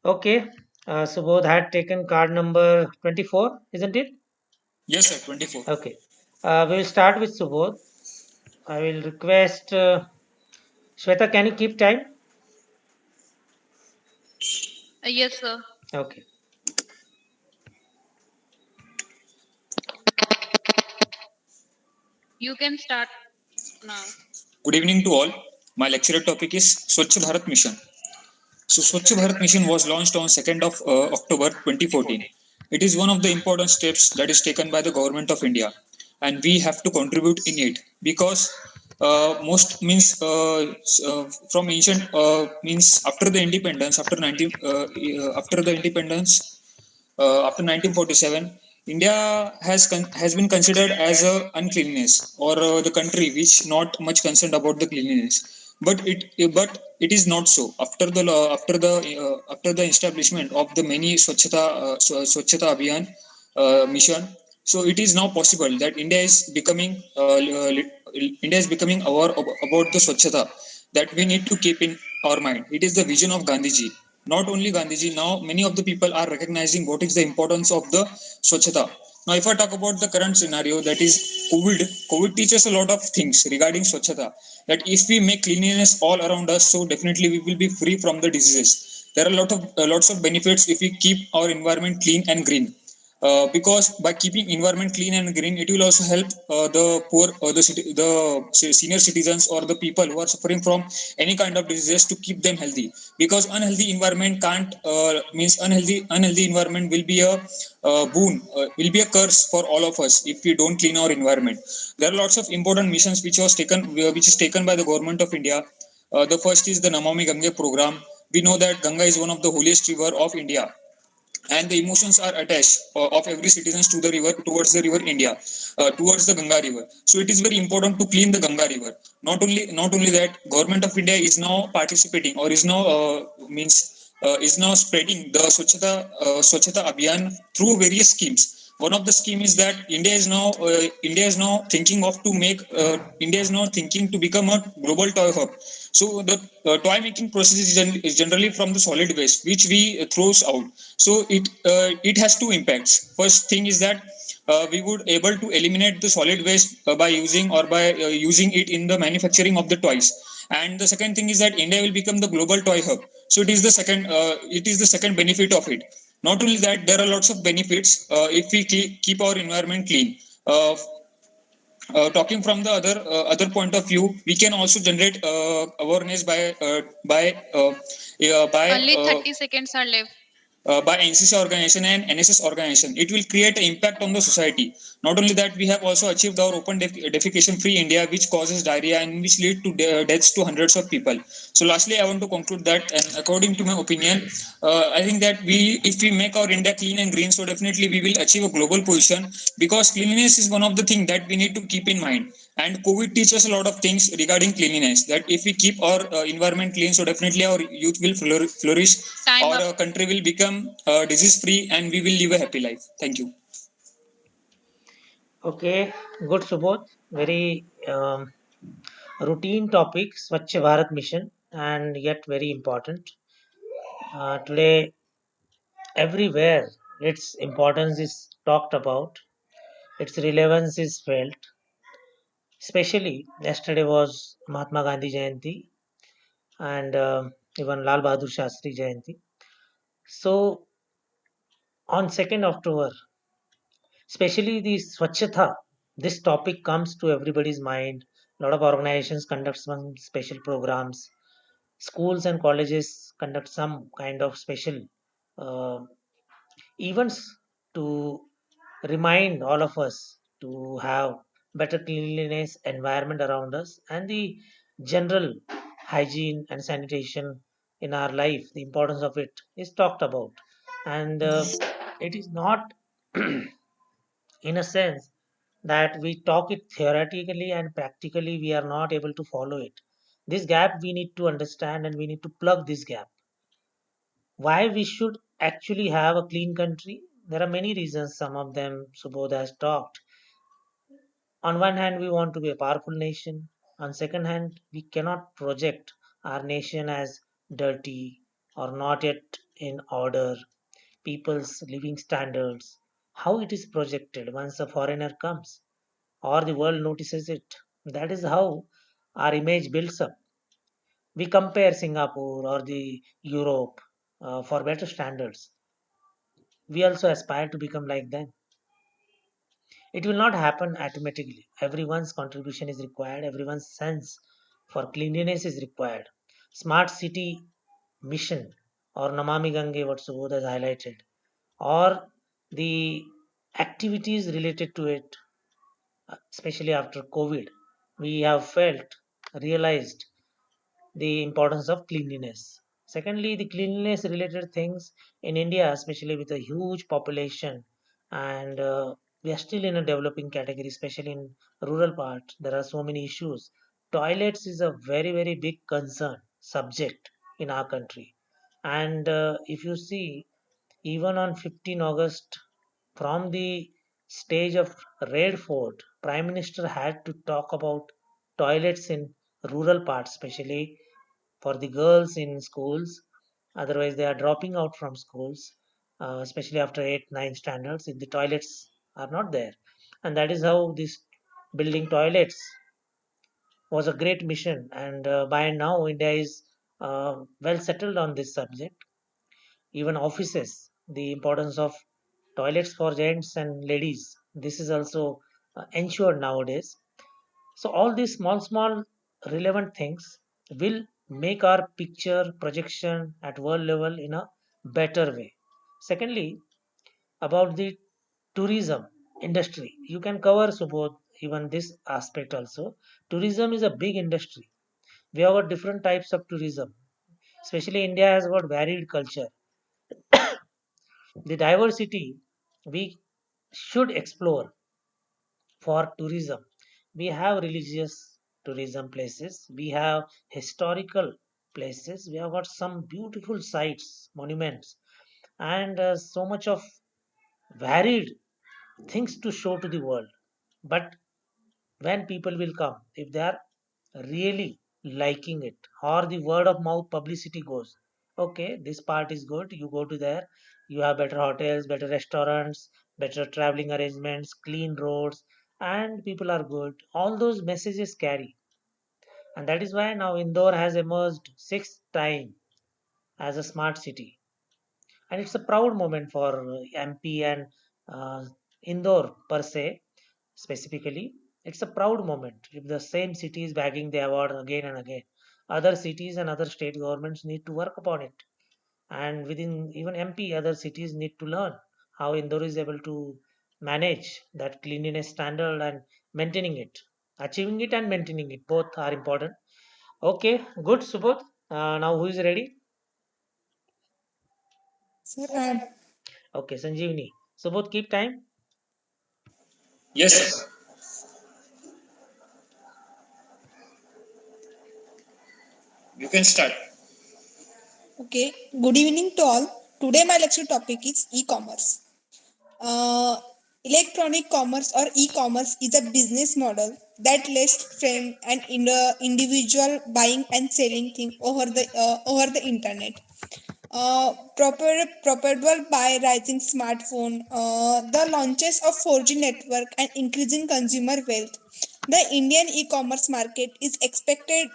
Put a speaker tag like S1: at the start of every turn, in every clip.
S1: Okay, Subodh had taken card number 24, isn't it?
S2: Yes, sir, 24.
S1: Okay, we will start with Subodh. I will request Shweta, can you keep time?
S3: Yes, sir.
S1: Okay.
S3: You can start now.
S2: Good evening to all. My lecture topic is Swachh Bharat Mission. So, Swachh Bharat Mission was launched on 2nd of October 2014. It is one of the important steps that is taken by the government of India, and we have to contribute in it because most means from ancient means after the independence, after the independence after 1947, India has been considered as a uncleanness or the country which not much concerned about the cleanliness. But it is not so. After the establishment of the many Swachhata Abhiyan mission, so it is now possible that India is becoming aware about the Swachhata that we need to keep in our mind. It is the vision of Gandhiji. Not only Gandhiji, now many of the people are recognizing what is the importance of the Swachhata. Now, if I talk about the current scenario, that is COVID teaches a lot of things regarding Swachhata. That if we make cleanliness all around us, so definitely we will be free from the diseases. There are lots of benefits if we keep our environment clean and green. Because by keeping environment clean and green, it will also help the poor, senior citizens or the people who are suffering from any kind of diseases to keep them healthy. Because unhealthy environment can't means unhealthy environment will be a will be a curse for all of us if we don't clean our environment. There are lots of important missions which is taken by the government of India. The first is the Namami Gange program. We know that Ganga is one of the holiest river of India, and the emotions are attached of every citizens to the river, towards the river India, towards the Ganga river. So it is very important to clean the Ganga river. Not only that, government of India is now participating or is now is now spreading the Swachhata Abhiyan through various schemes. One of the scheme is that India is now thinking of to make India is now thinking to become a global toy hub. So the toy making process is generally from the solid waste which we throws out. So it has two impacts. First thing is that we would able to eliminate the solid waste by using it in the manufacturing of the toys. And the second thing is that India will become the global toy hub. So it is the second benefit of it. Not only that, there are lots of benefits if we keep our environment clean. uh, Talking from the other point of view, we can also generate awareness by
S3: Only 30 seconds are left.
S2: NCC organization and NSS organization. It will create an impact on the society. Not only that, we have also achieved our open defecation free India, which causes diarrhea and which lead to deaths to hundreds of people. So, lastly, I want to conclude that, and according to my opinion, I think that if we make our India clean and green, so definitely we will achieve a global position, because cleanliness is one of the things that we need to keep in mind. And COVID teaches a lot of things regarding cleanliness. That if we keep our environment clean, so definitely our youth will flourish,
S3: Time
S2: our
S3: up.
S2: country will become disease free, and we will live a happy life. Thank you.
S1: Okay, good Subodh. Very routine topic, Swachh Bharat mission, and yet very important. Today, everywhere, its importance is talked about, its relevance is felt. Especially yesterday was Mahatma Gandhi Jayanti and even Lal Bahadur Shastri Jayanti. So on 2nd October, especially the Swachhata, this topic comes to everybody's mind. A lot of organizations conduct some special programs. Schools and colleges conduct some kind of special uh, events to remind all of us to have better cleanliness environment around us and the general hygiene and sanitation in our life. The importance of it is talked about, and it is not in a sense that we talk it theoretically and practically we are not able to follow it. This gap we need to understand, and we need to plug this gap. Why we should actually have a clean country? There are many reasons. Some of them Subodh has talked. On one hand, we want to be a powerful nation. On second hand, we cannot project our nation as dirty or not yet in order, people's living standards, how it is projected once a foreigner comes or the world notices it. That is how our image builds up. We compare Singapore or the Europe for better standards. We also aspire to become like them. It will not happen automatically. Everyone's contribution is required, everyone's sense for cleanliness is required. Smart city mission or Namami Gange, what Subodh has highlighted, or the activities related to it, especially after COVID, we have felt, realized the importance of cleanliness. Secondly, the cleanliness related things in India, especially with a huge population, and we are still in a developing category, especially in rural part. There are so many issues. Toilets is a very, very big concern subject in our country. And if you see, even on 15 August, from the stage of Red Fort, Prime Minister had to talk about toilets in rural parts, especially for the girls in schools. Otherwise, they are dropping out from schools, especially after 8, 9 standards, if the toilets are not there. And that is how this building toilets was a great mission. And by now, India is well settled on this subject. Even offices, the importance of toilets for gents and ladies, this is also ensured nowadays. So all these small relevant things will make our picture projection at world level in a better way. Secondly, about the tourism industry, you can cover Subodh even this aspect also. Tourism is a big industry. We have got different types of tourism. Especially India has got varied culture. The diversity we should explore for tourism. We have religious tourism places, we have historical places, we have got some beautiful sites, monuments, and so much of varied things to show to the world. But when people will come, if they are really liking it, or the word of mouth publicity goes, okay, this part is good, you go to there, you have better hotels, better restaurants, better traveling arrangements, clean roads, and people are good, all those messages carry. And that is why now Indore has emerged sixth time as a smart city, and it's a proud moment for MP and uh, Indore per se. Specifically, it's a proud moment if the same city is bagging the award again and again. Other cities and other state governments need to work upon it, and within even MP, other cities need to learn how Indore is able to manage that cleanliness standard and maintaining it. Achieving it and maintaining it both are important. Okay, good, Subodh. Now who is ready?
S4: Sir,
S1: Okay, Sanjivani. Subodh, keep time.
S2: Yes, sir. You can start.
S4: okay. Good evening to all. Today my lecture topic is e-commerce. Uh, Electronic commerce or e-commerce is a business model that lets friend and individual buying and selling thing over the internet. Propelled by rising smartphone, the launches of 4G network and increasing consumer wealth, the Indian e-commerce market is expected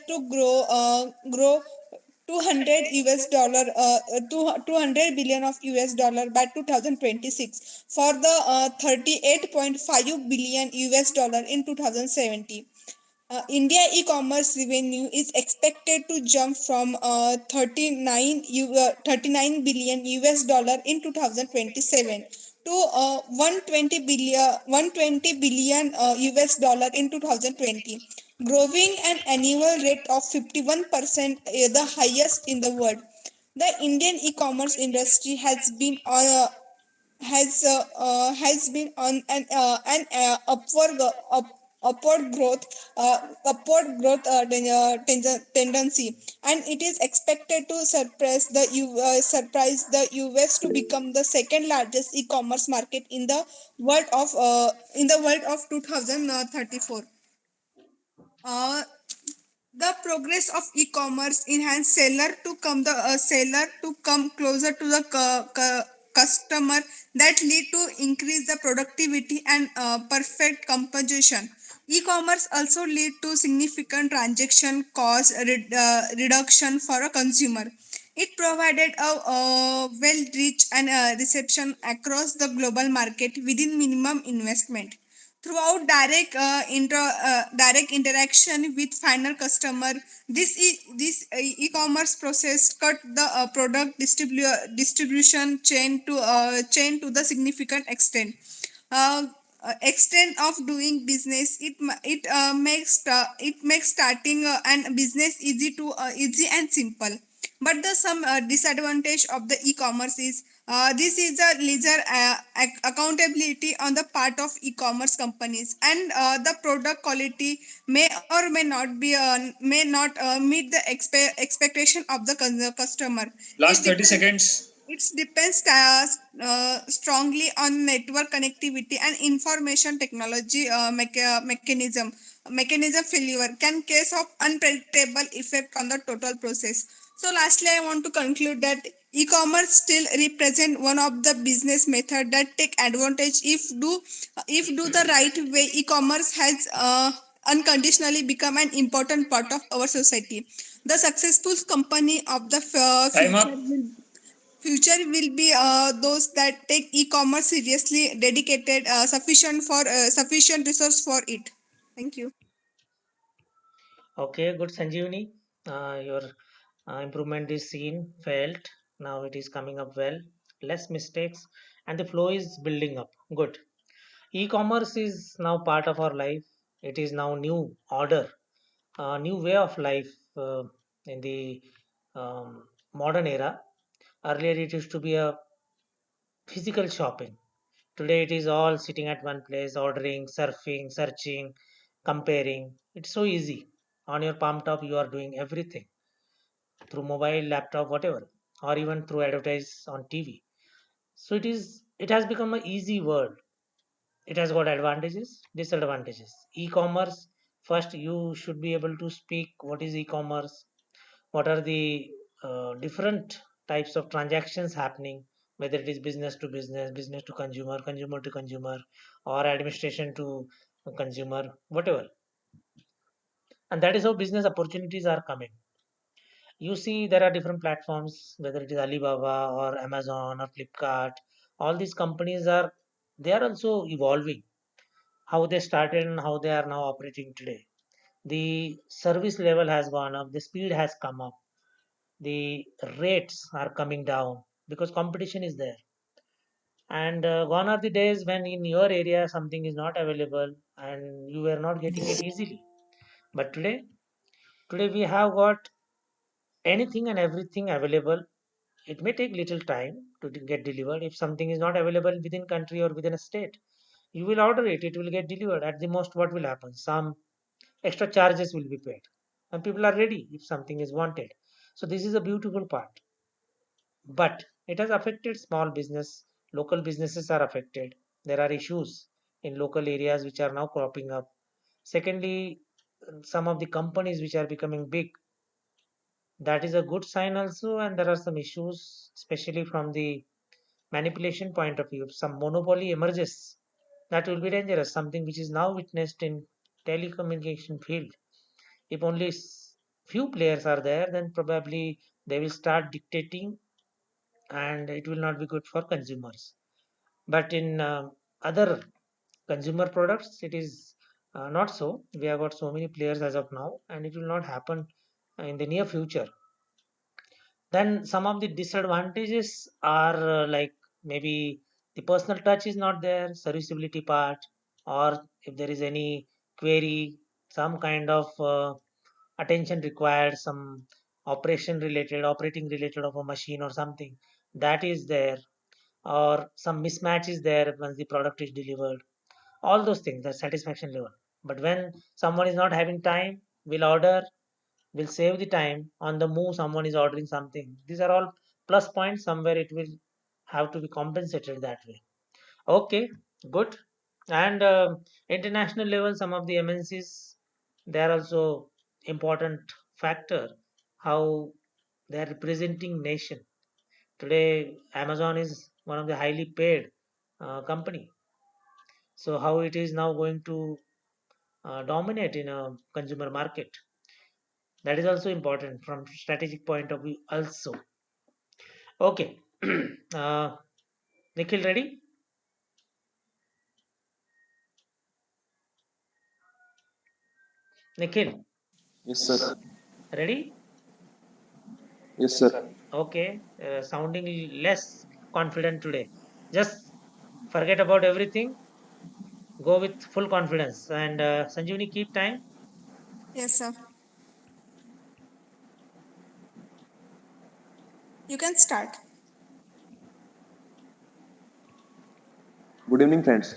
S4: to grow 200 US dollar 200 billion of US dollar by 2026 for the 38.5 billion US dollar in 2070. India e-commerce revenue is expected to jump from 39 billion US dollar in 2027 to 120 billion US dollar in 2020, growing an annual rate of 51%, the highest in the world. The Indian e-commerce industry has been on an upward growth tendency, and it is expected to surprise the US to become the second largest e-commerce market in the world of 2034. The progress of e-commerce enhanced seller to come closer to the customer that lead to increase the productivity and perfect composition. E-commerce also lead to significant transaction cost reduction for a consumer. It provided a well reach and reception across the global market within minimum investment throughout direct interaction with final customer. This e-commerce process cut the product distribution chain to the significant uh, extent of doing business. It makes starting and business easy and simple. But the some disadvantage of the e-commerce is this is a lesser accountability on the part of e-commerce companies, and the product quality may not meet the expectation of the customer. It
S2: Last 30
S4: depends
S2: seconds.
S4: it depends strongly on network connectivity and information technology mechanism failure can case of unpredictable effect on the total process. So lastly, I want to conclude that e-commerce still represent one of the business method that take advantage if do the right way. E-commerce has unconditionally become an important part of our society. The successful company of the
S2: Time up.
S4: future will be those that take e-commerce seriously, dedicated sufficient resource for it. Thank you.
S1: Okay, good Sanjivani. Your improvement is seen, felt. Now it is coming up well. Less mistakes, and the flow is building up. Good. E-commerce is now part of our life. It is now new order, new way of life in the modern era. Earlier, it used to be a physical shopping. Today, it is all sitting at one place, ordering, surfing, searching, comparing. It's so easy. On your palm top, you are doing everything through mobile, laptop, whatever, or even through advertise on TV. So it has become an easy world. It has got advantages, disadvantages. E-commerce, first you should be able to speak what is e-commerce, what are the different types of transactions happening, whether it is business to business, business to consumer, consumer to consumer, or administration to consumer, whatever. And that is how business opportunities are coming. You see there are different platforms, whether it is Alibaba or Amazon or Flipkart. All these companies are, they are also evolving, how they started and how they are now operating today. The service level has gone up, the speed has come up, the rates are coming down because competition is there. And gone are the days when in your area something is not available and you were not getting it easily. But today we have got anything and everything available. It may take little time to get delivered. If something is not available within country or within a state, you will order it, it will get delivered. At the most, what will happen? Some extra charges will be paid. And people are ready if something is wanted. So this is a beautiful part. But it has affected small business. Local businesses are affected. There are issues in local areas which are now cropping up. Secondly, some of the companies which are becoming big, that is a good sign also, and there are some issues, especially from the manipulation point of view. If some monopoly emerges, that will be dangerous, something which is now witnessed in telecommunication field. If only few players are there, then probably they will start dictating and it will not be good for consumers. But in other consumer products, it is not so. We have got so many players as of now, and it will not happen in the near future. Then some of the disadvantages are like maybe the personal touch is not there, serviceability part, or if there is any query, some kind of attention required, some operating related of a machine or something, that is there, or some mismatch is there once the product is delivered. All those things, the satisfaction level. But when someone is not having time, will order, will save the time on the move, someone is ordering something. These are all plus points. Somewhere it will have to be compensated that way. Okay, good. And international level, some of the MNCs, they are also important factor how they are representing nation. Today, Amazon is one of the highly paid company. So how it is now going to dominate in a consumer market? That is also important from strategic point of view. Also, okay. uh, Nikhil, ready? Nikhil,
S5: Yes, sir.
S1: ready?
S5: Yes, sir.
S1: Okay. Sounding less confident today. Just forget about everything. Go with full confidence. And Sanjivani, keep time.
S4: Yes, sir. You can start.
S5: Good evening, friends.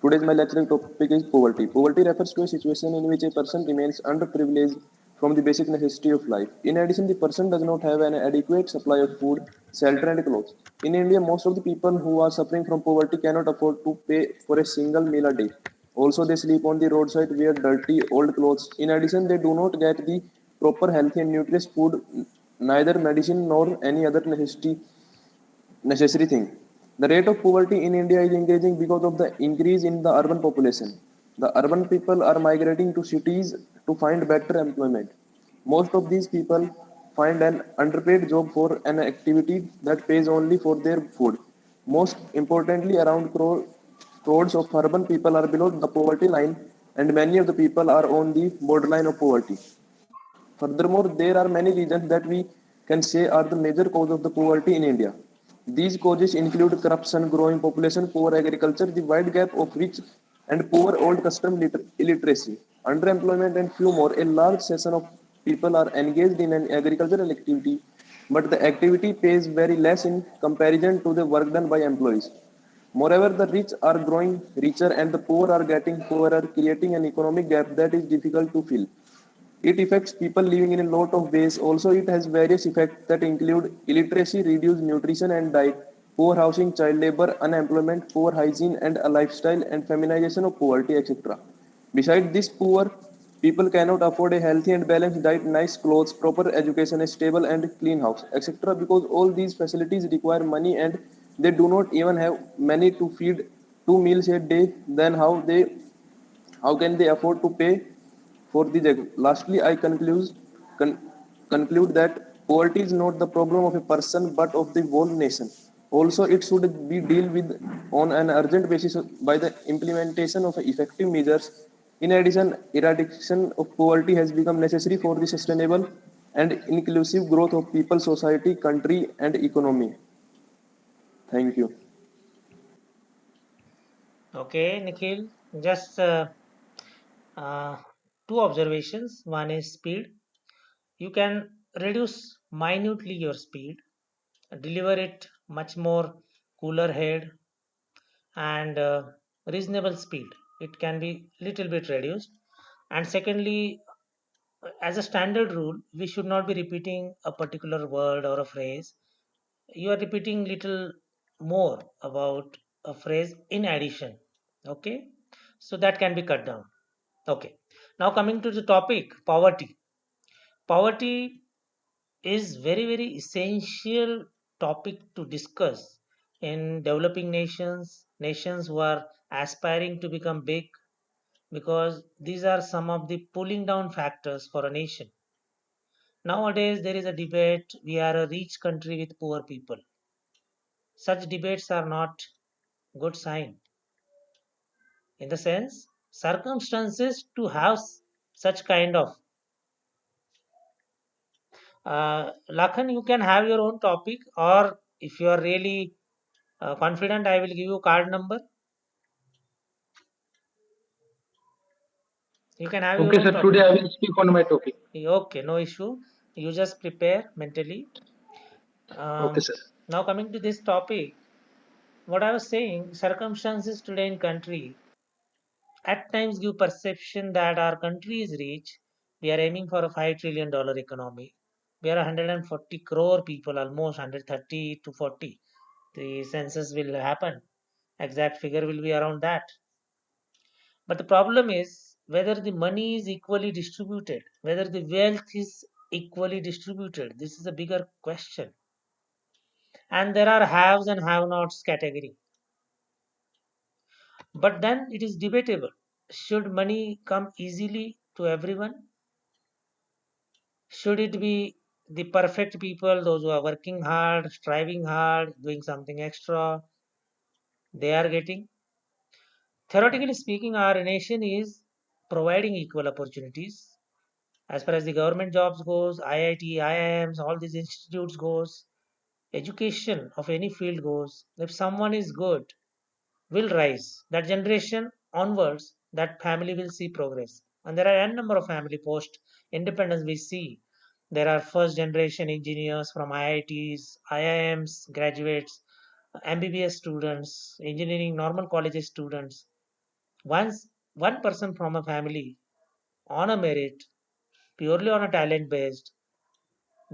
S5: Today's my lecturing topic is poverty. Poverty refers to a situation in which a person remains underprivileged from the basic necessity of life. In addition, the person does not have an adequate supply of food, shelter, and clothes. In India, most of the people who are suffering from poverty cannot afford to pay for a single meal a day. Also, they sleep on the roadside, wear dirty old clothes. In addition, they do not get the proper healthy and nutritious food, neither medicine nor any other necessary thing. The rate of poverty in India is increasing because of the increase in the urban population. The urban people are migrating to cities to find better employment. Most of these people find an underpaid job for an activity that pays only for their food. Most importantly, around crores of urban people are below the poverty line, and many of the people are on the borderline of poverty. Furthermore, there are many reasons that we can say are the major cause of the poverty in India. These causes include corruption, growing population, poor agriculture, the wide gap of rich and poor old custom illiteracy, underemployment, and few more. A large section of people are engaged in an agricultural activity, but the activity pays very less in comparison to the work done by employees. Moreover, the rich are growing richer and the poor are getting poorer, creating an economic gap that is difficult to fill. It affects people living in a lot of ways. Also, it has various effects that include illiteracy, reduced nutrition and diet, poor housing, child labor, unemployment, poor hygiene and a lifestyle, and feminization of poverty, etc. Besides this, poor people cannot afford a healthy and balanced diet, nice clothes, proper education, a stable and clean house, etc. Because all these facilities require money and they do not even have money to feed two meals a day. Then how can they afford to pay for the jag? Lastly, con- conclude that poverty is not the problem of a person but of the whole nation. Also, it should be dealt with on an urgent basis by the implementation of effective measures. In addition, eradication of poverty has become necessary for the sustainable and inclusive growth of people, society, country, and economy. Thank you.
S1: Okay, Nikhil. Just uh, two observations. One is speed. You can reduce minutely your speed, deliver it much more cooler head and reasonable speed. It can be little bit reduced. And secondly, as a standard rule, we should not be repeating a particular word or a phrase. You are repeating little more about a phrase in addition. Okay, so that can be cut down. Okay, now coming to the topic, poverty. Poverty is very essential topic to discuss in developing nations who are aspiring to become big, because these are some of the pulling down factors for a nation. Nowadays there is a debate, we are a rich country with poor people. Such debates are not good sign, in the sense circumstances to have such kind of Lakhan, you can have your own topic, or if you are really confident, I will give you card number. You can have your
S6: Okay,
S1: own
S6: sir.
S1: topic.
S6: Today I will speak on my topic.
S1: Okay, no issue. You just prepare mentally.
S6: Okay,
S1: Um,
S6: sir.
S1: Now coming to this topic, what I was saying, circumstances today in country at times give perception that our country is rich. We are aiming for a $5 trillion economy. We are 140 crore people, almost 130 to 40. The census will happen. Exact figure will be around that. But the problem is whether the money is equally distributed, whether the wealth is equally distributed. This is a bigger question. And there are haves and have nots category. But then it is debatable. Should money come easily to everyone? Should it be the perfect people, those who are working hard, striving hard, doing something extra, they are getting? Theoretically speaking, our nation is providing equal opportunities. As far as the government jobs goes, IIT, IIMs, all these institutes goes, education of any field goes. If someone is good, will rise. That generation onwards, that family will see progress. And there are n number of family post independence we see. There are first generation engineers from IITs, IIMs, graduates, MBBS students, engineering normal colleges students. Once one person from a family on a merit, purely on a talent based,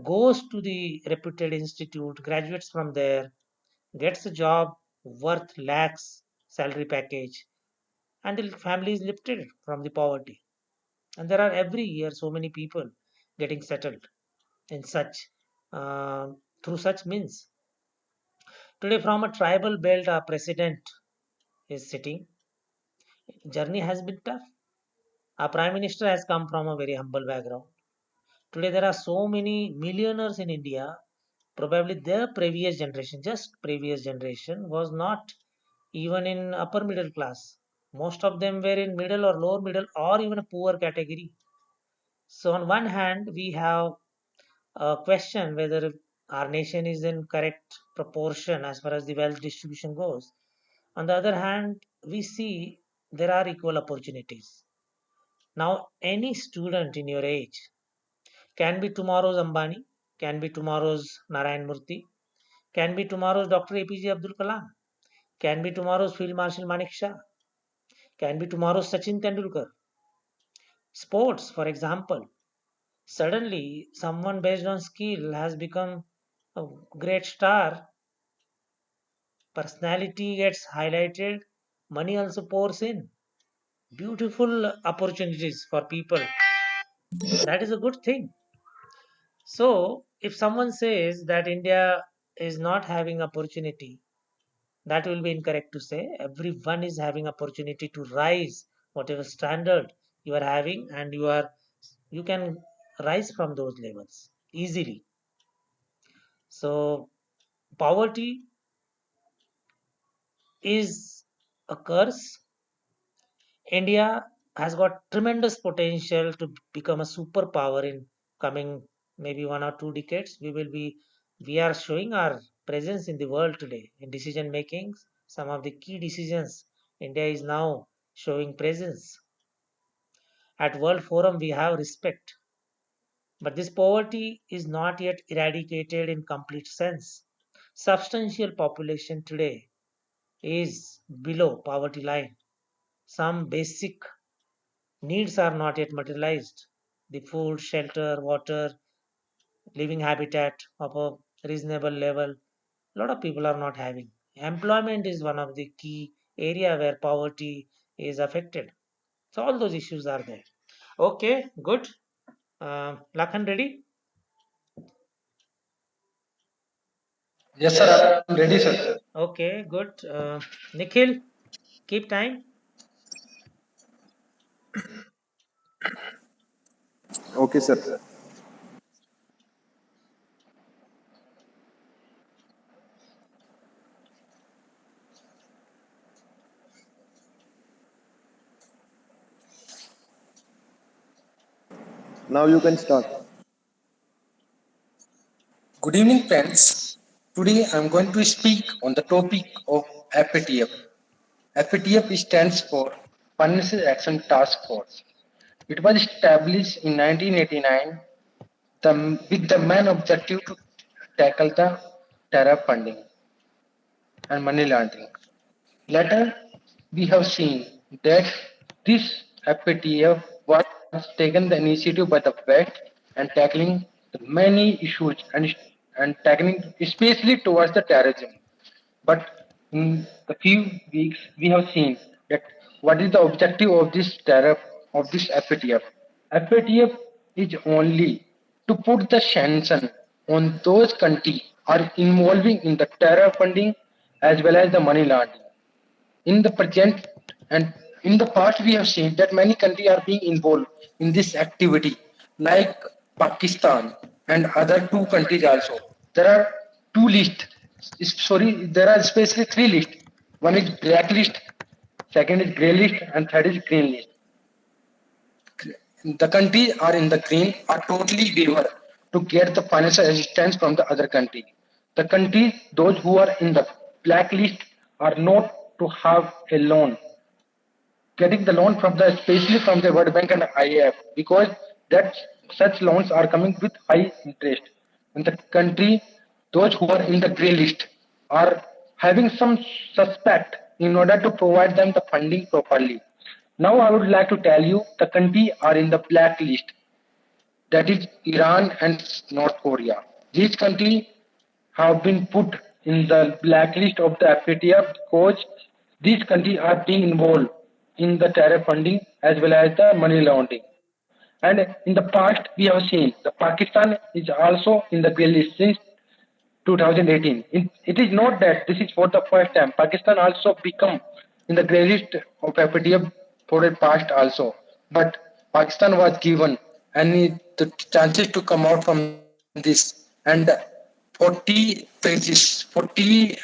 S1: goes to the reputed institute, graduates from there, gets a job worth lakhs salary package, and the family is lifted from the poverty. And there are every year so many people getting settled in such uh, through such means. Today, from a tribal belt, our president is sitting. Journey has been tough. Our prime minister has come from a very humble background. Today, there are so many millionaires in India. Probably their previous generation, just previous generation, was not even in upper middle class. Most of them were in middle or lower middle or even a poor category. So on one hand, we have a question whether our nation is in correct proportion as far as the wealth distribution goes. On the other hand, we see there are equal opportunities. Now, any student in your age can be tomorrow's Ambani, can be tomorrow's Narayan Murthy, can be tomorrow's Dr. APJ Abdul Kalam, can be tomorrow's Field Marshal Manik Shah, can be tomorrow's Sachin Tendulkar. Sports, for example, suddenly someone based on skill has become a great star, personality gets highlighted, money also pours in. Beautiful opportunities for people. That is a good thing. So, if someone says that India is not having opportunity, that will be incorrect to say. Everyone is having opportunity to rise whatever standard you are having, and you can rise from those levels easily. So, poverty is a curse. India has got tremendous potential to become a superpower in coming maybe 1 or 2 decades. We are showing our presence in the world today in decision making. Some of the key decisions India is now showing presence. At World Forum we have respect. But this poverty is not yet eradicated in complete sense. Substantial population today is below poverty line. Some basic needs are not yet materialized. The food, shelter, water, living habitat of a reasonable level, a lot of people are not having. Employment is one of the key area where poverty is affected. So all those issues are there. Okay, good. Lakhan, ready?
S6: Yes, sir. I'm ready, sir.
S1: Okay, good. Nikhil, keep time.
S5: Okay, sir. Now you can start.
S6: Good evening, friends. Today I'm going to speak on the topic of FATF. FATF stands for Financial Action Task Force. It was established in 1989 with the main objective to tackle the terror funding and money laundering. Later, we have seen that this FATF was taken the initiative by the West and tackling the many issues and tackling especially towards the terrorism. But in the few weeks, we have seen that what is the objective of this terror of this FATF. FATF is only to put the sanction on those countries are involving in the terror funding as well as the money laundering. In the present and in the past, we have seen that many countries are being involved in this activity, like Pakistan and other two countries also. There are two lists. Sorry, there are especially three lists. One is blacklist, second is grey list, and third is green list. The countries are in the green are totally given to get the financial assistance from the other country. The countries, those who are in the blacklist, are not to have a loan, getting the loan from the especially from the World Bank and IAF, because that such loans are coming with high interest. And the country, those who are in the grey list, are having some suspect in order to provide them the funding properly. Now I would like to tell you the country are in the black list, that is Iran and North Korea. These countries have been put in the blacklist of the FATF because these countries are being involved in the terror funding as well as the money laundering. And in the past, we have seen the Pakistan is also in the grey list since 2018. It is not that this is for the first time. Pakistan also become in the grey list of FATF for the past also. But Pakistan was given any the chances to come out from this, and 40 pages, 40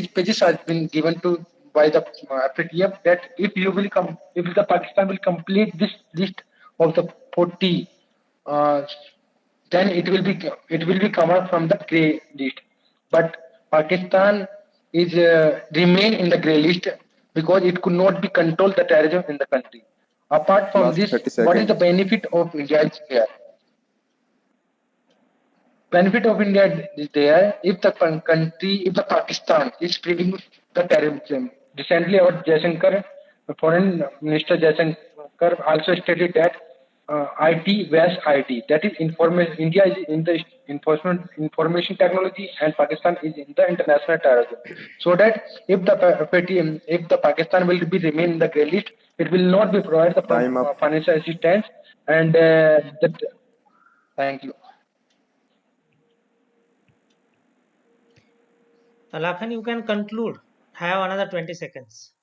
S6: pages has been given to by the FATF that if you will come, if the Pakistan will complete this list of the 40, uh, then it will be covered from the grey list. But Pakistan is remain in the grey list because it could not be control the terrorism in the country. Apart from
S5: Last
S6: this,
S5: 30
S6: what is the
S5: seconds.
S6: benefit of India is here? Benefit of India is there if the country, if the Pakistan is spreading the terrorism. Recently, our Jaishankar, the Foreign Minister Jaishankar, also stated that IT West IT, that is information. India is in the information technology, and Pakistan is in the international terrorism. So that if the FATM, if the Pakistan will be remain in the grey list, it will not be provide the
S5: Time up.
S6: financial assistance, and that. Thank you.
S1: Lakhan, you can conclude. Have another 20 seconds.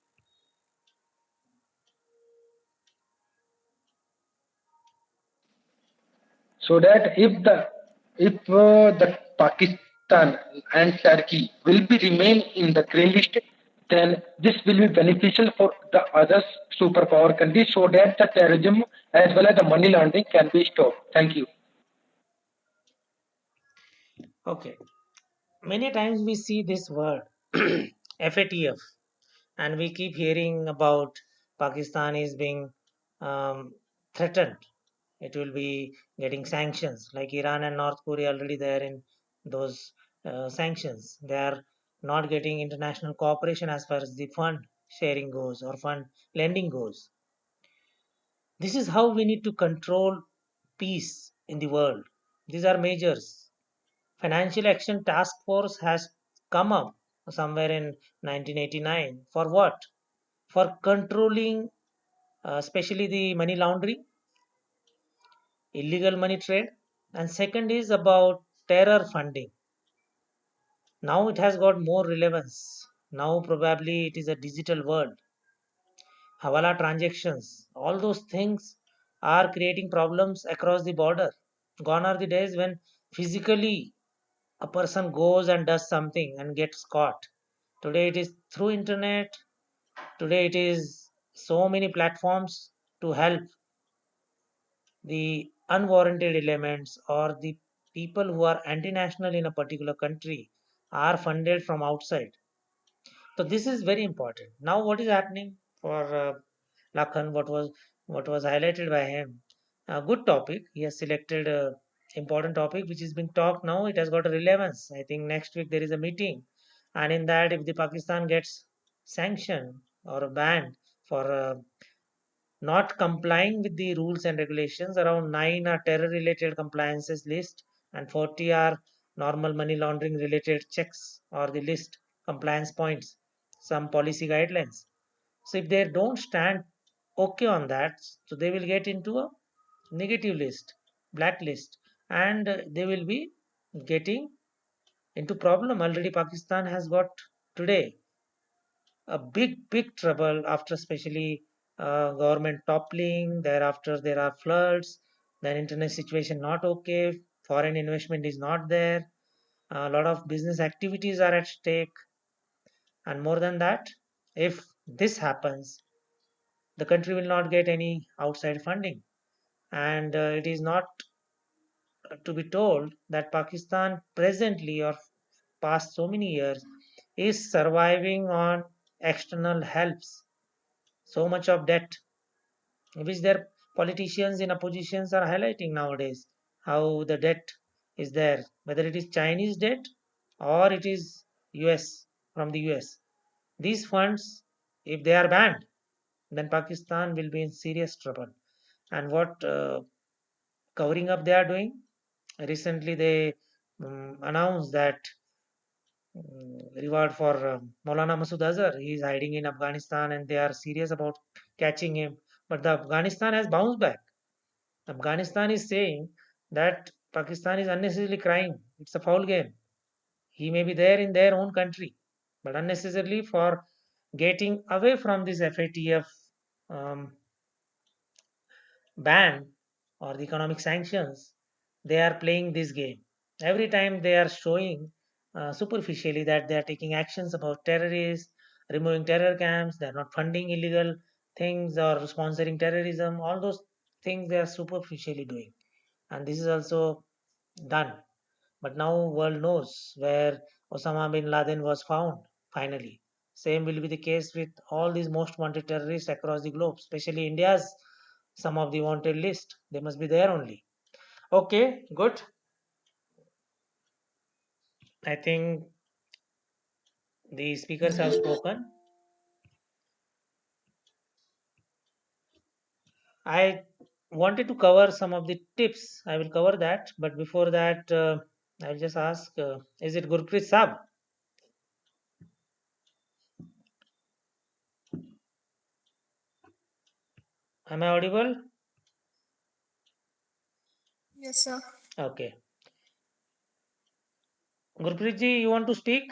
S6: So that if the Pakistan and Turkey will be remain in the grey list, then this will be beneficial for the other superpower countries so that the terrorism as well as the money laundering can be stopped. Thank you.
S1: Okay. Many times we see this word FATF, and we keep hearing about Pakistan is being threatened. It will be getting sanctions, like Iran and North Korea already there in those sanctions. They are not getting international cooperation as far as the fund sharing goes or fund lending goes. This is how we need to control peace in the world. These are measures. Financial Action Task Force has come up somewhere in 1989 for what? For controlling, especially the money laundering, illegal money trade, and second is about terror funding. Now it has got more relevance. Now probably it is a digital world. Hawala transactions, all those things are creating problems across the border. Gone are the days when physically a person goes and does something and gets caught. Today it is through internet. Today it is so many platforms to help the unwarranted elements or the people who are anti-national in a particular country are funded from outside. So this is very important. Now what is happening for Lakhan? What was highlighted by him? A good topic. He has selected a important topic which is being talked now. It has got a relevance. I think next week there is a meeting, and in that, if the Pakistan gets sanctioned or banned for not complying with the rules and regulations, around 9 are terror related compliances list, and 40 are normal money laundering related checks or the list compliance points, some policy guidelines. So if they don't stand okay on that, so they will get into a negative list, blacklist, and they will be getting into problem. Already Pakistan has got today a big trouble after especially government toppling. Thereafter there are floods, then internet situation not okay, foreign investment is not there, a lot of business activities are at stake, and more than that, if this happens, the country will not get any outside funding. And it is not to be told that Pakistan presently or past so many years is surviving on external helps. So much of debt, which their politicians in oppositions are highlighting nowadays, how the debt is there, whether it is Chinese debt or it is US, from the US. These funds, if they are banned, then Pakistan will be in serious trouble. And what covering up they are doing? Recently, they announced that reward for Maulana Masood Azhar. He is hiding in Afghanistan, and they are serious about catching him. But the Afghanistan has bounced back. Afghanistan is saying that Pakistan is unnecessarily crying. It's a foul game. He may be there in their own country, but unnecessarily for getting away from this FATF um, ban or the economic sanctions, they are playing this game. Every time they are showing superficially that they are taking actions about terrorists, removing terror camps, they are not funding illegal things or sponsoring terrorism, all those things they are superficially doing. And this is also done. But now world knows where Osama bin Laden was found finally. Same will be the case with all these most wanted terrorists across the globe, especially India's some of the wanted list. They must be there only. Okay, good. I think the speakers have spoken. I wanted to cover some of the tips. I will cover that, but before that, I'll just ask: is it Gurpreet Saab? Am I audible?
S4: Yes, sir.
S1: Okay. Gurpreet ji, you want to speak?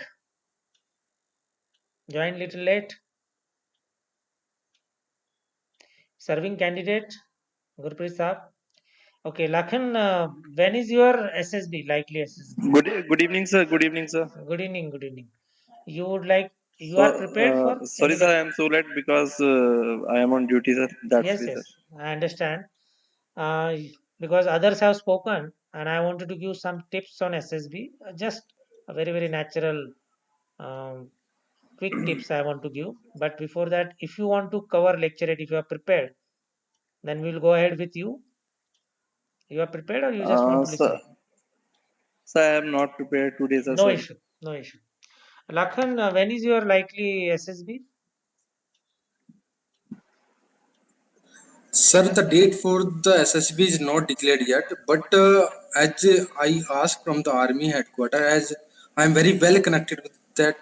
S1: Join little late. Serving candidate, Gurpreet Saab. Okay, Lakhen, when is your SSB, likely SSB?
S7: Good evening, sir. Good evening, sir.
S1: Good evening, good evening. You would like, you
S7: So,
S1: are prepared for
S7: sorry,
S1: any
S7: sir, I am so late because I am on duty, sir. That's
S1: Yes,
S7: why, sir.
S1: yes, I understand. Uh, because others have spoken, and I wanted to give some tips on SSB. Just a very natural, um, quick tips I want to give. But before that, if you want to cover lecture it, if you are prepared, then we'll go ahead with you. You are prepared, or you just want to
S7: Sir,
S1: listen?
S7: sir, I am not prepared today, sir.
S1: No
S7: Sorry.
S1: issue, no issue. Lakhan, when is your likely SSB?
S6: Sir, the date for the SSB is not declared yet, but as I asked from the army headquarters, as I am very well connected with that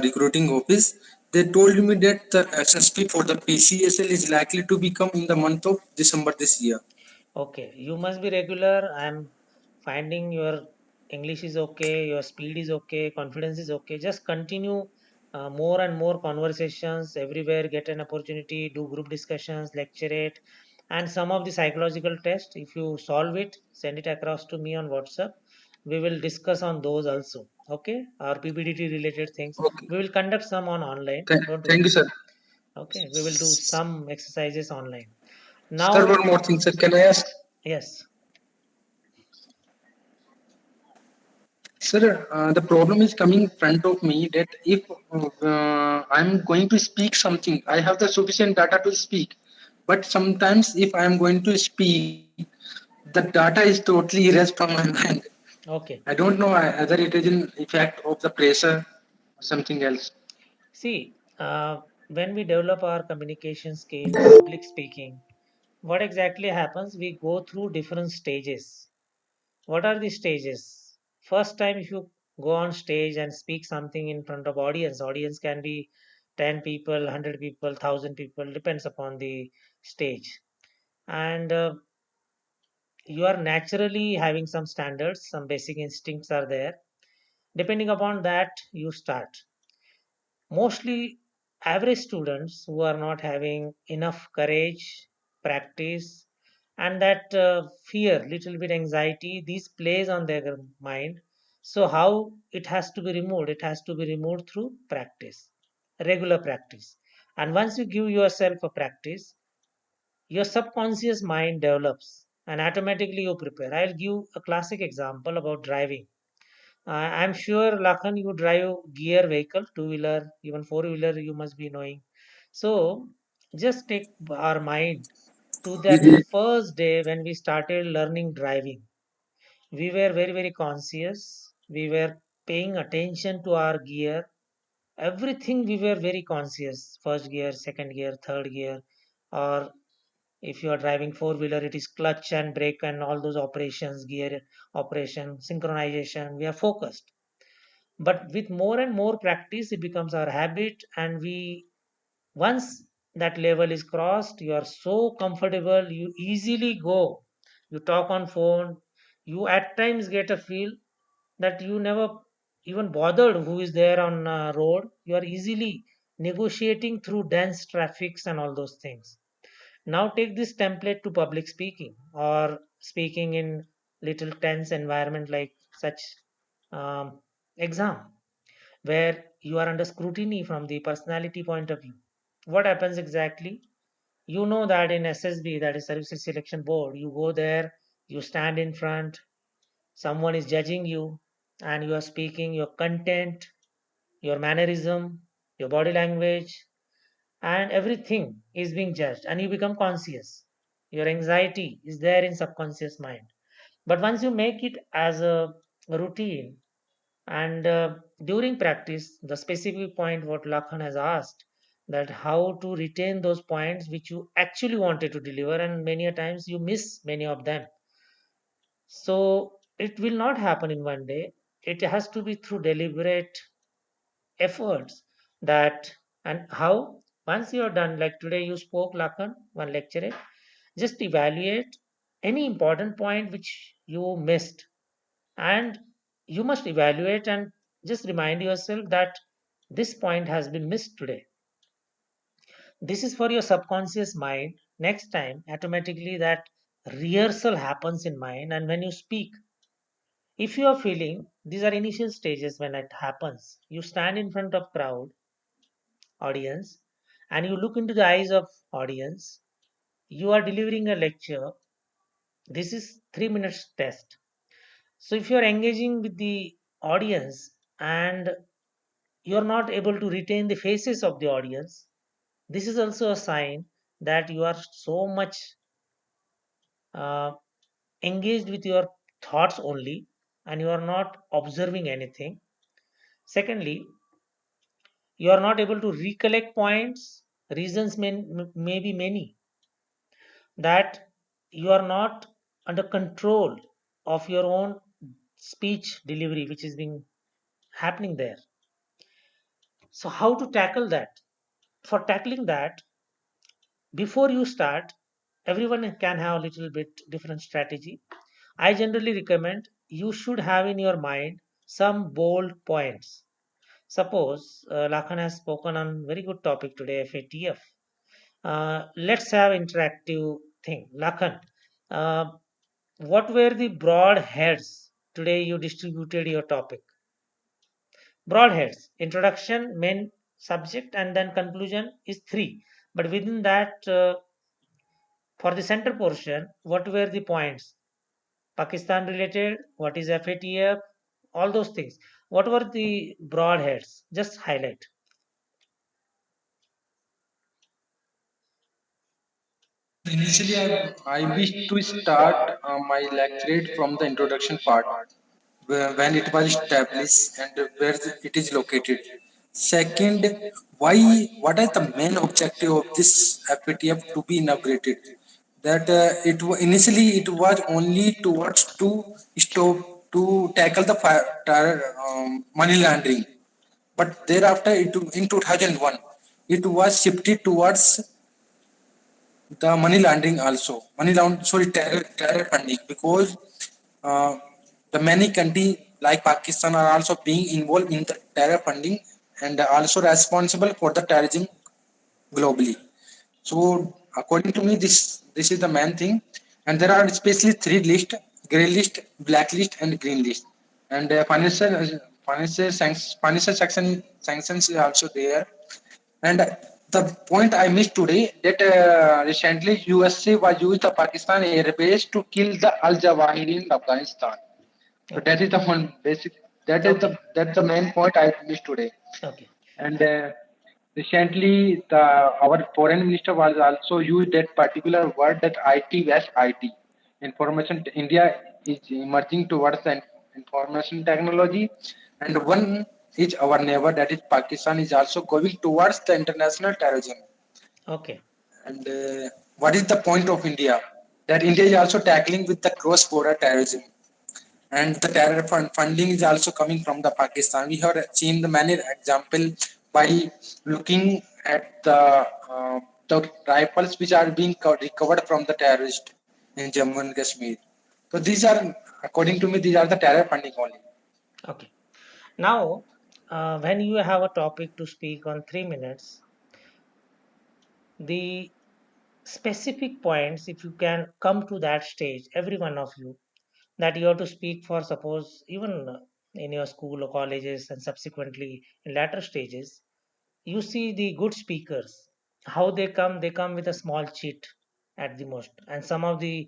S6: recruiting office, they told me that the SSB for the PCSL is likely to become in the month of December this year.
S1: Okay, you must be regular. I'm finding your English is okay, your speed is okay, confidence is okay. Just continue more and more conversations everywhere. Get an opportunity, do group discussions, lecture it, and some of the psychological tests. If you solve it, send it across to me on WhatsApp. We will discuss on those also. Okay, our PPDT related things.
S6: Okay.
S1: We will conduct some on online. Don't
S6: Thank you,
S1: worry.
S6: sir.
S1: Okay, we will do some exercises online.
S6: Sir,
S1: Now,
S6: one more thing, sir. Can I ask?
S1: yes.
S6: Sir, the problem is coming in front of me that if I'm going to speak something, I have the sufficient data to speak. But sometimes if I'm going to speak, the data is totally erased from my mind.
S1: Okay.
S6: I don't know whether it is an effect of the pressure or something else.
S1: See, when we develop our communication skills, public speaking, what exactly happens? We go through different stages. What are the stages? First time, if you go on stage and speak something in front of audience, audience can be 10 people, 100 people, 1000 people, depends upon the stage. And you are naturally having some standards, some basic instincts are there. Depending upon that, you start. Mostly average students who are not having enough courage, practice, and that fear, little bit anxiety, these plays on their mind. So how it has to be removed? It has to be removed through practice, regular practice. And once you give yourself a practice, your subconscious mind develops and automatically you prepare. I'll give a classic example about driving. I'm sure, Lakhan, you drive gear vehicle, two wheeler, even four wheeler, you must be knowing. So just take our mind to that first day when we started learning driving. We were very, very conscious. We were paying attention to our gear. Everything we were very conscious. First gear, second gear, third gear, or if you are driving four wheeler, it is clutch and brake and all those operations, gear operation, synchronization. We are focused, but with more and more practice it becomes our habit, and we once that level is crossed, you are so comfortable, you easily go, you talk on phone, you at times get a feel that you never even bothered who is there on road, you are easily negotiating through dense traffics and all those things. Now take this template to public speaking or speaking in little tense environment like such um, exam where you are under scrutiny from the personality point of view. What happens exactly? You know that in SSB, that is Services Selection Board, you go there, you stand in front, someone is judging you, and you are speaking your content, your mannerism, your body language, and everything is being judged, and you become conscious. Your anxiety is there in subconscious mind. But once you make it as a routine, and during practice, the specific point what Lakhan has asked, that how to retain those points which you actually wanted to deliver, and many a times you miss many of them. So it will not happen in one day. It has to be through deliberate efforts. That and how once you are done, like today you spoke Lakhan, one lecture, just evaluate any important point which you missed, and you must evaluate and just remind yourself that this point has been missed today. This is for your subconscious mind. Next time automatically that rehearsal happens in mind, and when you speak, if you are feeling, these are initial stages when it happens, you stand in front of crowd audience and you look into the eyes of audience, you are delivering a lecture. This is 3 minutes test. So if you are engaging with the audience and you're not able to retain the faces of the audience, this is also a sign that you are so much uh, engaged with your thoughts only, and you are not observing anything. Secondly, you are not able to recollect points. Reasons may be many, that you are not under control of your own speech delivery which is being happening there. So how to tackle that? For tackling that, before you start, everyone can have a little bit different strategy. I generally recommend you should have in your mind some bold points. Suppose Lakhan has spoken on very good topic today, FATF. Let's have interactive thing. Lakhan, uh, what were the broad heads today you distributed your topic? Broad heads: introduction, main subject, and then conclusion is three. But within that, for the center portion, what were the points? Pakistan related, what is FATF, all those things. What were the broad heads? Just highlight.
S6: Initially, I wish to start my lecturate from the introduction part, when it was established and where it is located. Second, what is the main objective of this FATF to be inaugurated? That initially it was only towards to stop to tackle the money laundering, but thereafter in 2001 it was shifted towards the money laundering also. Terror funding, because uh, the many countries like Pakistan are also being involved in the terror funding and also responsible for the terrorism globally. So according to me, this is the main thing, and there are especially three list: gray list, black list, and green list. And financial sanctions is also there. And the point I missed today, that recently USA was used the Pakistan airbase to kill the Al Zawahiri in Afghanistan. So
S1: Okay.
S6: that is the one basic.
S1: Okay.
S6: That's the main point I missed today.
S1: Okay.
S6: And recently, our foreign minister was also used that particular word, that IT West IT. Information India is emerging towards the information technology, and one is our neighbor, that is Pakistan, is also going towards the international terrorism.
S1: Okay.
S6: And what is the point of India? That India is also tackling with the cross-border terrorism, and the funding is also coming from the Pakistan. We have seen the many example by looking at the rifles which are being recovered from the terrorist in Jammu and Kashmir. So these are, according to me, these are the terror funding only.
S1: Okay. Now, when you have a topic to speak on 3 minutes, the specific points, if you can come to that stage, every one of you, that you have to speak for, suppose, even in your school or colleges and subsequently in latter stages, you see the good speakers, how they come with a small cheat at the most. And some of the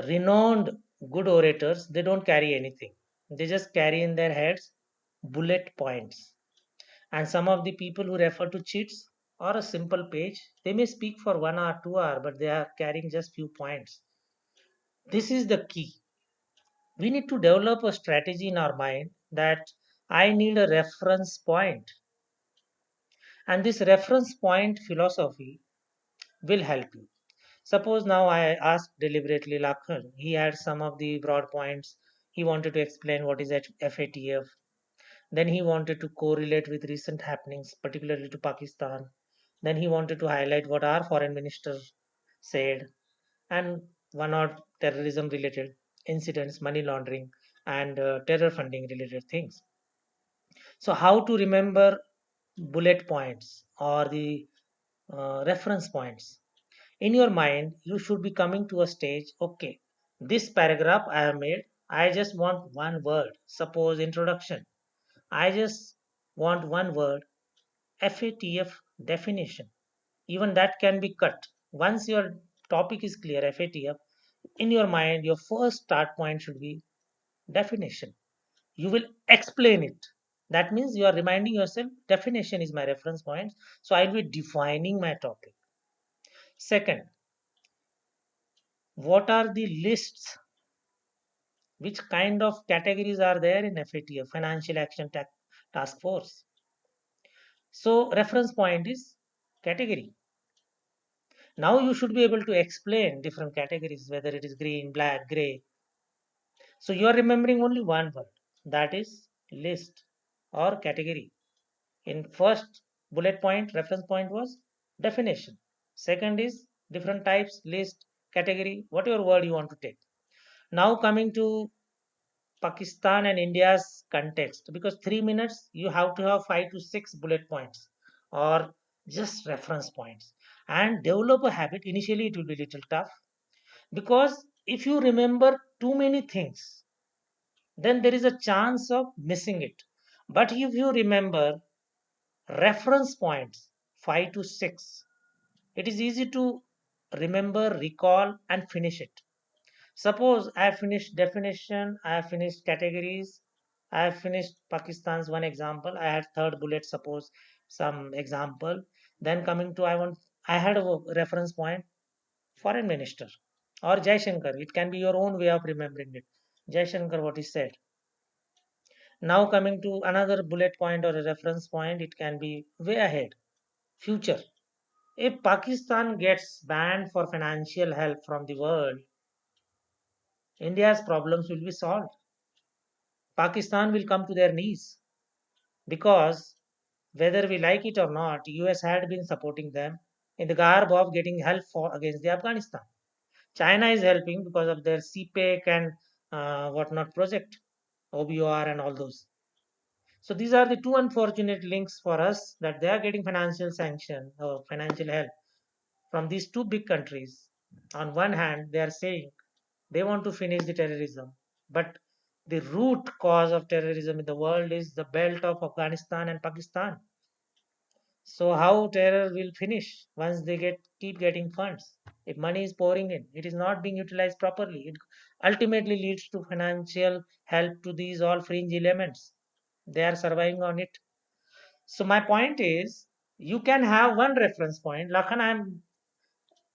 S1: renowned good orators, they don't carry anything. They just carry in their heads bullet points. And some of the people who refer to cheats or a simple page, they may speak for 1 hour, 2 hour, but they are carrying just few points. This is the key. We need to develop a strategy in our mind that I need a reference point, and this reference point philosophy will help you. Suppose now I asked deliberately Lakhen, he had some of the broad points. He wanted to explain what is FATF. Then he wanted to correlate with recent happenings, particularly to Pakistan. Then he wanted to highlight what our foreign minister said, and one or terrorism related incidents, money laundering, and terror funding related things. So, how to remember bullet points or the reference points? In your mind, you should be coming to a stage, okay, this paragraph I have made, I just want one word. Suppose introduction. I just want one word, FATF definition. Even that can be cut. Once your topic is clear, FATF, in your mind, your first start point should be definition. You will explain it. That means you are reminding yourself definition is my reference point. So I'll be defining my topic. Second, what are the lists? Which kind of categories are there in FATF, Financial Action Task Force? So reference point is category. Now you should be able to explain different categories, whether it is green, black, gray. So you are remembering only one word, that is list or category. In first bullet point, reference point was definition. Second is different types, list, category, whatever word you want to take. Now coming to Pakistan and India's context, because 3 minutes you have to have 5 to 6 bullet points or just reference points, and develop a habit. Initially, it will be little tough, because if you remember too many things, then there is a chance of missing it. But if you remember reference points 5 to 6, it is easy to remember, recall, and finish it. Suppose I have finished definition, I have finished categories, I have finished Pakistan's one example. I had third bullet, suppose some example. Then coming to I had a reference point, foreign minister or Jai Shankar. It can be your own way of remembering it. Jai Shankar, what he said. Now coming to another bullet point or a reference point, it can be way ahead, future. If Pakistan gets banned for financial help from the world, India's problems will be solved. Pakistan will come to their knees, because Whether we like it or not, US had been supporting them in the garb of getting help for against the Afghanistan. China is helping because of their CPEC and whatnot project, OBOR and all those. So these are the two unfortunate links for us, that they are getting financial sanction or financial help from these two big countries. On one hand, they are saying they want to finish the terrorism, but the root cause of terrorism in the world is the belt of Afghanistan and Pakistan. So how terror will finish once they keep getting funds? If money is pouring in, it is not being utilized properly. It ultimately leads to financial help to these all fringe elements. They are surviving on it. So my point is, you can have one reference point. Lakhan, I'm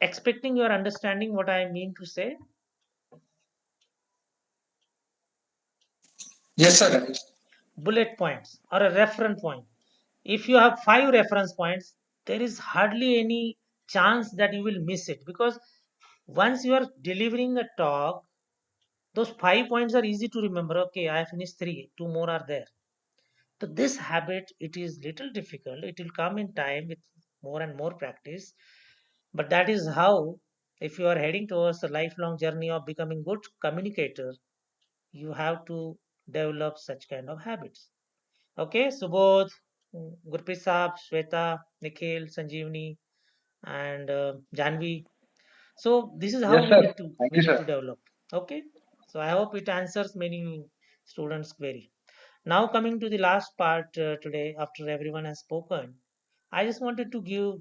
S1: expecting your understanding what I mean to say.
S6: Yes, sir.
S1: Bullet points or a reference point. If you have 5 reference points, there is hardly any chance that you will miss it, because once you are delivering a talk, those 5 points are easy to remember. Okay, I finished 3, 2 more are there. So this habit, it is little difficult. It will come in time with more and more practice. But that is how, if you are heading towards a lifelong journey of becoming good communicator, you have to develop such kind of habits. Okay, Subodh, Gurpreet Saab, Shweta, Nikhil, Sanjivani, and Janvi. So this is how
S6: Yes, sir. Thank
S1: we
S6: you,
S1: need
S6: sir.
S1: to develop. Okay. So I hope it answers many students' query. Now coming to the last part today, after everyone has spoken, I just wanted to give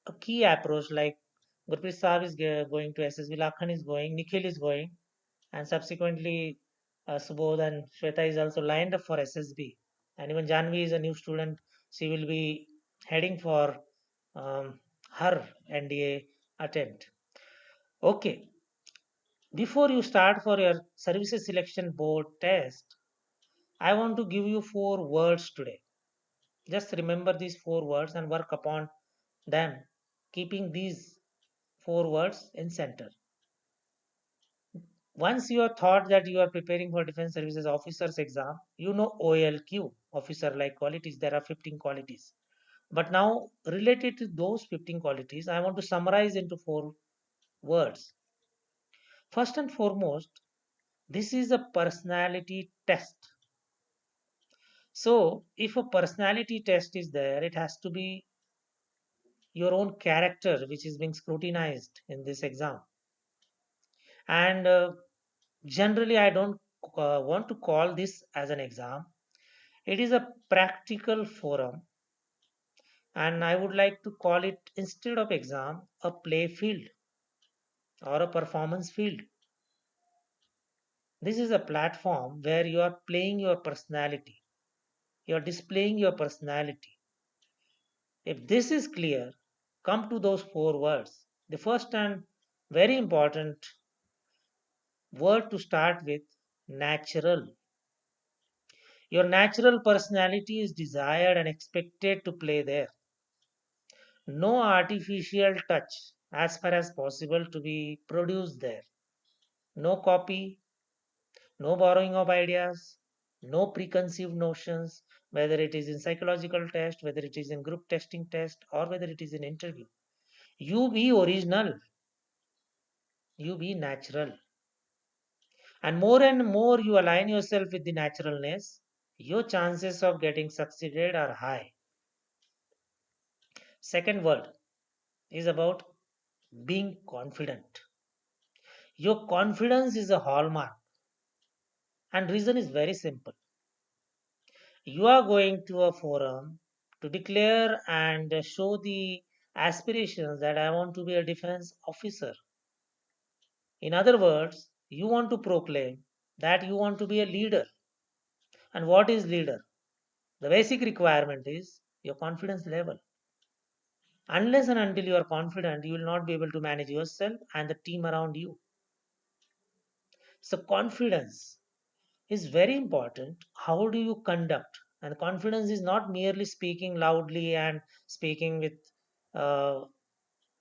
S1: a key approach. Like Gurpreet Saab is going to SSB, Lakhan is going, Nikhil is going, and subsequently Subodh and Shweta is also lined up for SSB, and even Janvi is a new student. She will be heading for um, her NDA attempt. Okay, before you start for your services selection board test, I want to give you 4 words today. Just remember these 4 words and work upon them, keeping these 4 words in center. Once you have thought that you are preparing for defense services officers exam, you know OLQ, officer like qualities, there are 15 qualities. But now, related to those 15 qualities, I want to summarize into 4 words. First and foremost, this is a personality test. So, if a personality test is there, it has to be your own character which is being scrutinized in this exam. And generally, I don't want to call this as an exam. It is a practical forum, and I would like to call it, instead of exam, a play field or a performance field. This is a platform where you are playing your personality, you are displaying your personality. If this is clear, come to those 4 words. The first and very important word to start with: natural. Your natural personality is desired and expected to play there. No artificial touch, as far as possible, to be produced there. No copy, no borrowing of ideas, no preconceived notions, whether it is in psychological test, whether it is in group testing test, or whether it is in interview. You be original, you be natural. And more you align yourself with the naturalness, your chances of getting succeeded are high. Second word is about being confident. Your confidence is a hallmark, and reason is very simple. You are going to a forum to declare and show the aspirations that I want to be a defense officer. In other words, you want to proclaim that you want to be a leader. And what is leader? The basic requirement is your confidence level. Unless and until you are confident, you will not be able to manage yourself and the team around you. So, confidence is very important. How do you conduct? And confidence is not merely speaking loudly and speaking with uh,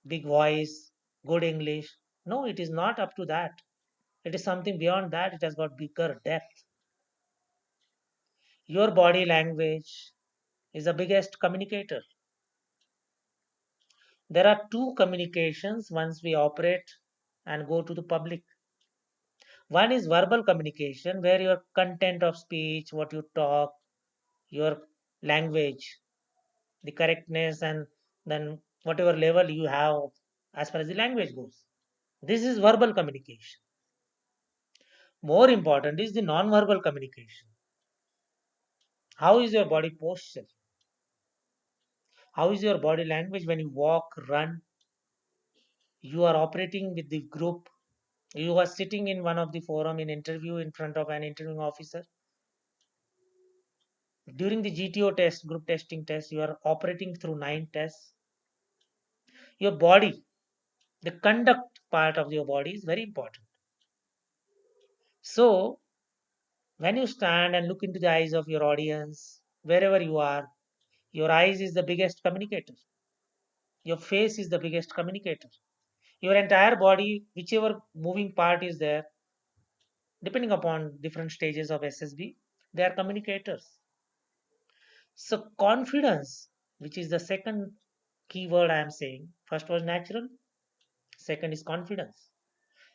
S1: big voice, good English. No, it is not up to that. It is something beyond that. It has got bigger depth. Your body language is the biggest communicator. There are two communications once we operate and go to the public. One is verbal communication, where your content of speech, what you talk, your language, the correctness, and then whatever level you have as far as the language goes. This is verbal communication. More important is the non-verbal communication. How is your body posture? How is your body language when you walk, run? You are operating with the group. You are sitting in one of the forum in interview in front of an interviewing officer. During the GTO test, group testing test, you are operating through 9 tests. Your body, the conduct part of your body is very important. So, when you stand and look into the eyes of your audience, wherever you are, your eyes is the biggest communicator. Your face is the biggest communicator. Your entire body, whichever moving part is there, depending upon different stages of SSB, they are communicators. So, confidence, which is the second keyword I am saying, first was natural, second is confidence.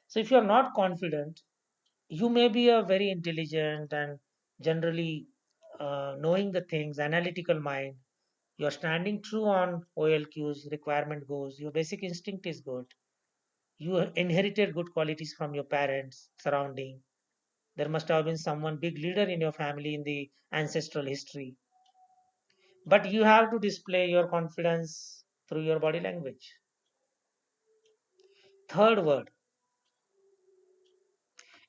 S1: So, if you are not confident, you may be a very intelligent and generally knowing the things, analytical mind. You are standing true on OLQs, requirement goes, your basic instinct is good. You inherited good qualities from your parents, surrounding. There must have been someone big leader in your family in the ancestral history. But you have to display your confidence through your body language. Third word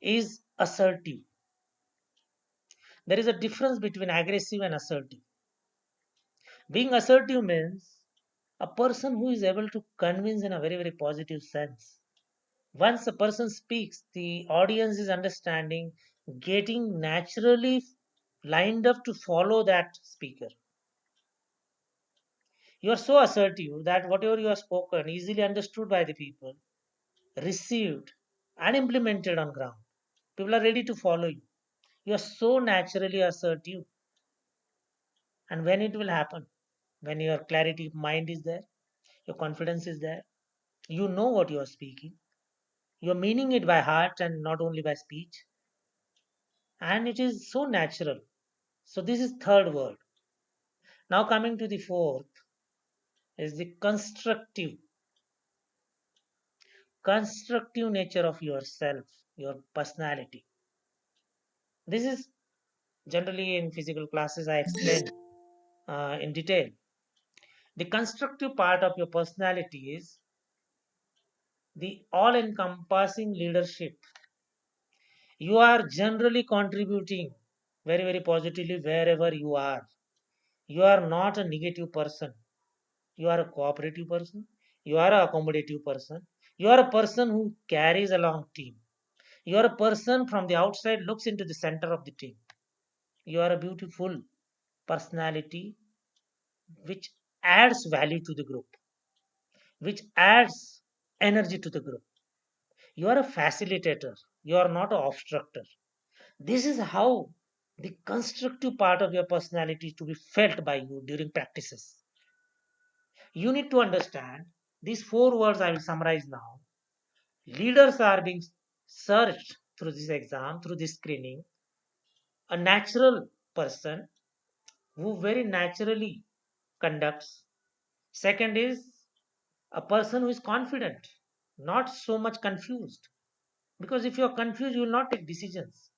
S1: is assertive. There is a difference between aggressive and assertive. Being assertive means a person who is able to convince in a very, very positive sense. Once a person speaks, the audience is understanding, getting naturally lined up to follow that speaker. You are so assertive that whatever you have spoken easily understood by the people, received and implemented on ground. People are ready to follow you. You are so naturally assertive. And when it will happen? When your clarity of mind is there, your confidence is there, you know what you are speaking, you are meaning it by heart and not only by speech, and it is so natural. So this is third word. Now coming to the fourth is the constructive nature of yourself, your personality. This is generally in physical classes I explain in detail. The constructive part of your personality is the all encompassing leadership. You are generally contributing very, very positively wherever you are. You are not a negative person. You are a cooperative person. You are an accommodative person. You are a person who carries along team. You are a person from the outside looks into the center of the team. You are a beautiful personality which adds value to the group, which adds energy to the group. You are a facilitator. You are not an obstructor. This is how the constructive part of your personality is to be felt by you during practices. You need to understand these four words I will summarize now. Leaders are being searched through this exam, through this screening. A natural person who very naturally conducts. Second is a person who is confident, not so much confused. Because if you are confused, you will not take decisions.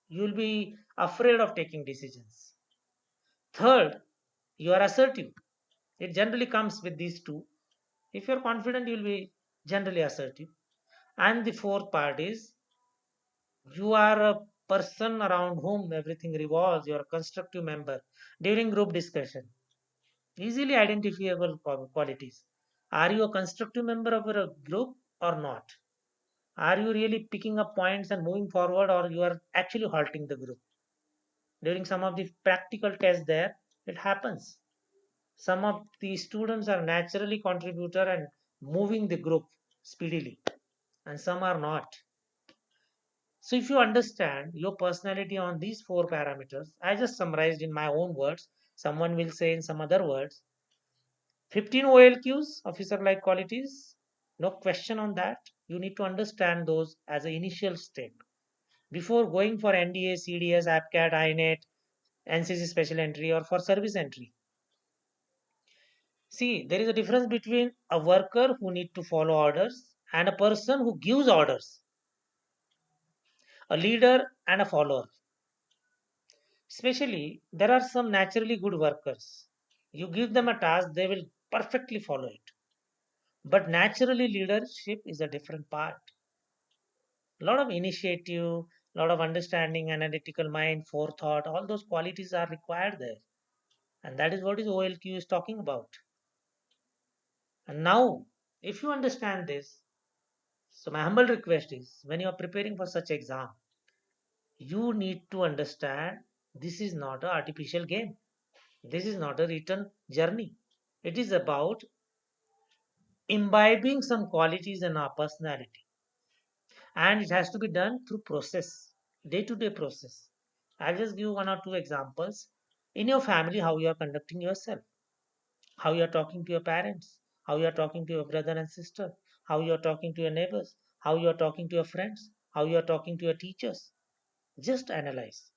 S1: You will be afraid of taking decisions. Third, you are assertive. It generally comes with these two. If you're confident, you'll be generally assertive. And the fourth part is you are a person around whom everything revolves. You're a constructive member during group discussion. Easily identifiable qualities. Are you a constructive member of a group or not? Are you really picking up points and moving forward, or you are actually halting the group? During some of the practical tests there, it happens. Some of the students are naturally contributor and moving the group speedily, and some are not. So if you understand your personality on these four parameters, I just summarized in my own words, Someone will say in some other words, 15 OLQs, officer like qualities, no question on that. You need to understand those as an initial step. Before going for NDA, CDS, APCAT, INET, NCC special entry, or for service entry. See, there is a difference between a worker who need to follow orders and a person who gives orders, a leader and a follower. Especially, there are some naturally good workers. You give them a task, they will perfectly follow it. But naturally, leadership is a different part. A lot of initiative, a lot of understanding, analytical mind, forethought, all those qualities are required there. And that is what is OLQ is talking about. And now, if you understand this, so my humble request is when you are preparing for such exam, you need to understand this is not an artificial game. This is not a written journey. It is about imbibing some qualities in our personality. And it has to be done through process, day to day process. I'll just give one or two examples. In your family, how you are conducting yourself, how you are talking to your parents, how you are talking to your brother and sister, how you are talking to your neighbors, how you are talking to your friends, how you are talking to your teachers. Just analyze.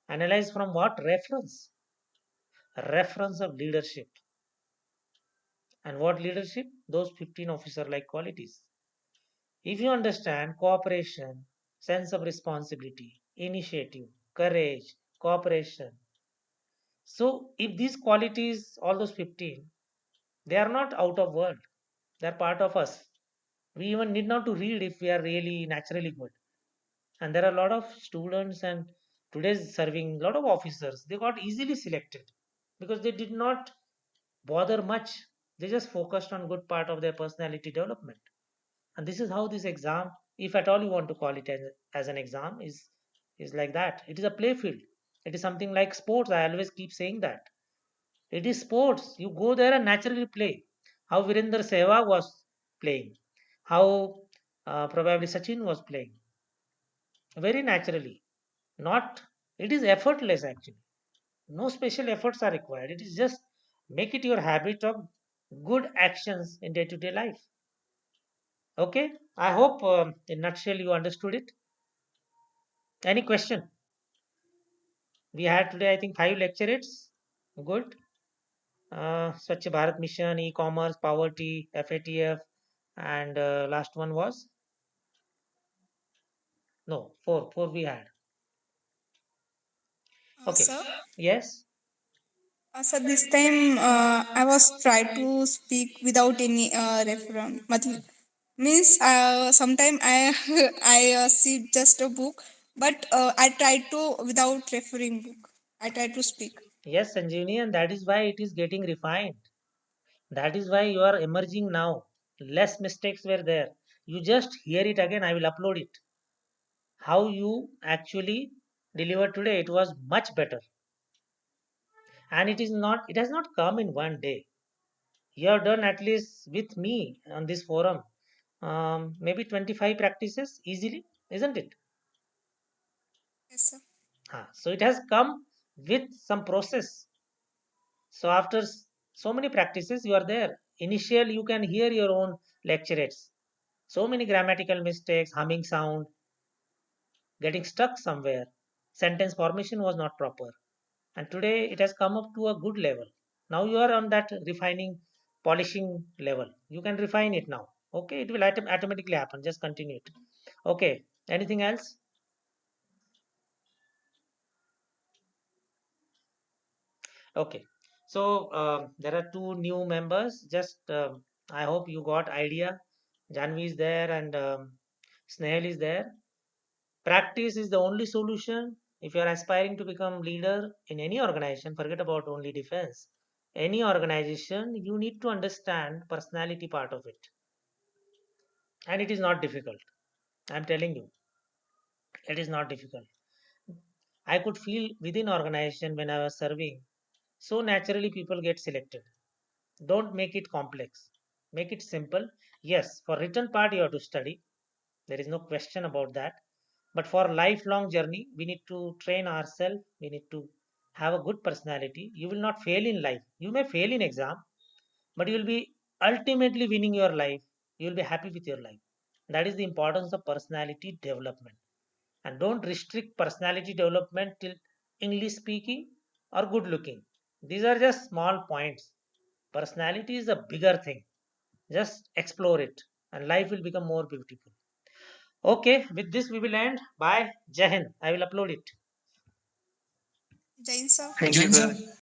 S1: Analyze from what reference? Reference of leadership. And what leadership? Those 15 officer like qualities. If you understand cooperation, sense of responsibility, initiative, courage, cooperation. So if these qualities, all those 15, they are not out of world. They are part of us. We even need not to read if we are really naturally good. And there are a lot of students and today's serving a lot of officers. They got easily selected because they did not bother much. They just focused on good part of their personality development. And this is how this exam, if at all you want to call it as an exam, is like that. It is a play field. It is something like sports. I always keep saying that. It is sports. You go there and naturally play. How Virender Sehwag was playing. How probably Sachin was playing. Very naturally. Not, it is effortless actually. No special efforts are required. It is just make it your habit of good actions in day to day life. Okay, I hope in nutshell you understood it. Any question? We had today, I think, 5 lectures. Good. Swachh Bharat Mission, e-commerce, poverty, FATF, and last one was no, four we had. Okay.
S4: Sir,
S1: Yes.
S4: sir, this time I was try to speak without any reference. Means sometime I I see just a book, but I try to without referring book. I try to speak.
S1: Yes, Sanjivani, and that is why it is getting refined. That is why you are emerging now. Less mistakes were there. You just hear it again. I will upload it. How you actually delivered today, it was much better. And it is not. It has not come in one day. You have done at least with me on this forum, maybe 25 practices easily, isn't it?
S4: Yes, sir.
S1: So it has come with some process. So after so many practices, you are there. Initial, you can hear your own lectures. So many grammatical mistakes, humming sound, getting stuck somewhere. Sentence formation was not proper. And today it has come up to a good level. Now you are on that refining, polishing level. You can refine it now. Okay, it will automatically happen. Just continue it. Okay, anything else? Okay, so there are two new members. Just I hope you got idea. Janvi is there and Snehal is there. Practice is the only solution. If you are aspiring to become leader in any organization, forget about only defense. Any organization, you need to understand personality part of it, and it is not difficult. I'm telling you, it is not difficult. I could feel within organization when I was serving. So naturally, people get selected. Don't make it complex. Make it simple. Yes, for written part you have to study. There is no question about that. But for lifelong journey, we need to train ourselves. We need to have a good personality, you will not fail in life. You may fail in exam, but you will be ultimately winning your life. You will be happy with your life. That is the importance of personality development. And don't restrict personality development till English speaking or good looking. These are just small points. Personality is a bigger thing. Just explore it, and life will become more beautiful. Okay, with this we will end. Bye. Jai Hind. I will upload it.
S4: Jain sir.
S6: Thank you,
S2: Jain
S6: sir.
S2: sir.